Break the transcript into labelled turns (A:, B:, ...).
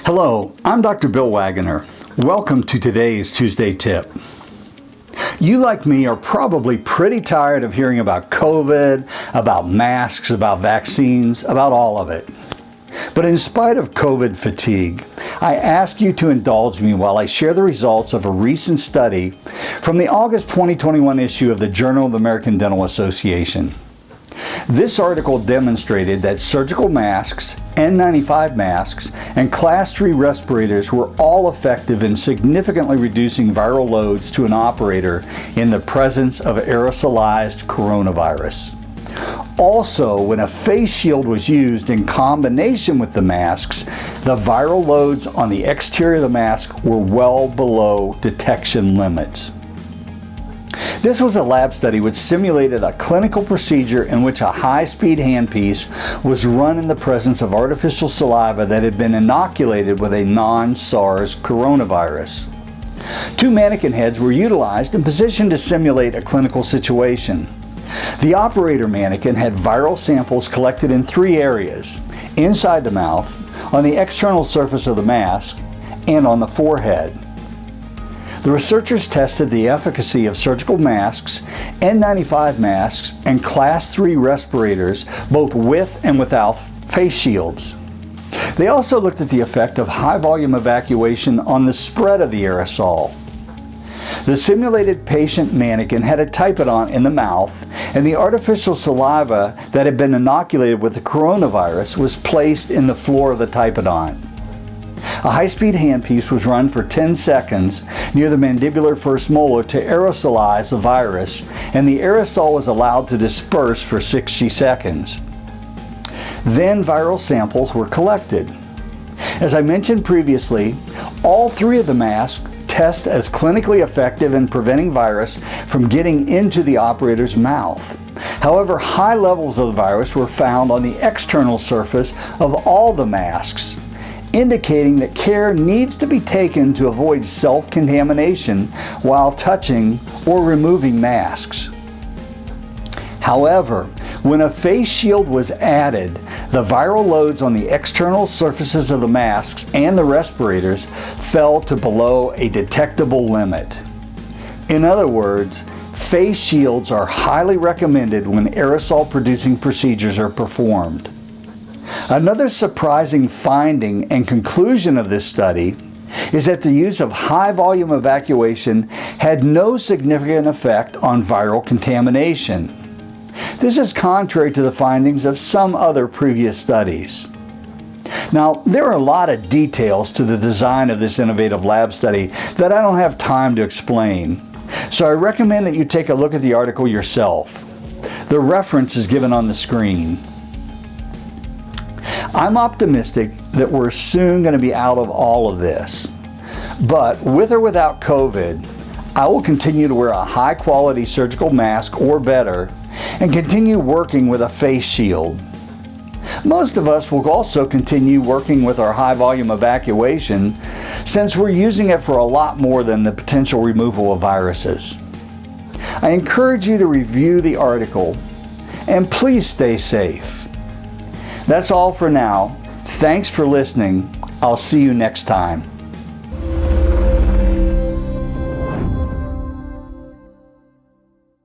A: Hello, I'm Dr. Bill Waggoner. Welcome to today's Tuesday Tip. You, like me, are probably pretty tired of hearing about COVID, about masks, about vaccines, about all of it. But in spite of COVID fatigue, I ask you to indulge me while I share the results of a recent study from the August 2021 issue of the Journal of the American Dental Association. This article demonstrated that surgical masks, N95 masks, and Class 3 respirators were all effective in significantly reducing viral loads to an operator in the presence of aerosolized coronavirus. Also, when a face shield was used in combination with the masks, the viral loads on the exterior of the mask were well below detection limits. This was a lab study which simulated a clinical procedure in which a high-speed handpiece was run in the presence of artificial saliva that had been inoculated with a non-SARS coronavirus. Two mannequin heads were utilized and positioned to simulate a clinical situation. The operator mannequin had viral samples collected in three areas: inside the mouth, on the external surface of the mask, and on the forehead. The researchers tested the efficacy of surgical masks, N95 masks, and Class 3 respirators, both with and without face shields. They also looked at the effect of high-volume evacuation on the spread of the aerosol. The simulated patient mannequin had a typodont in the mouth, and the artificial saliva that had been inoculated with the coronavirus was placed in the floor of the typodont. A high-speed handpiece was run for 10 seconds near the mandibular first molar to aerosolize the virus, and the aerosol was allowed to disperse for 60 seconds. Then viral samples were collected. As I mentioned previously, all three of the masks test as clinically effective in preventing virus from getting into the operator's mouth. However, high levels of the virus were found on the external surface of all the masks, indicating that care needs to be taken to avoid self-contamination while touching or removing masks. However, when a face shield was added, the viral loads on the external surfaces of the masks and the respirators fell to below a detectable limit. In other words, face shields are highly recommended when aerosol-producing procedures are performed. Another surprising finding and conclusion of this study is that the use of high-volume evacuation had no significant effect on viral contamination. This is contrary to the findings of some other previous studies. Now, there are a lot of details to the design of this innovative lab study that I don't have time to explain, so I recommend that you take a look at the article yourself. The reference is given on the screen. I'm optimistic that we're soon going to be out of all of this. But with or without COVID, I will continue to wear a high-quality surgical mask or better and continue working with a face shield. Most of us will also continue working with our high-volume evacuation since we're using it for a lot more than the potential removal of viruses. I encourage you to review the article and please stay safe. That's all for now. Thanks for listening. I'll see you next time.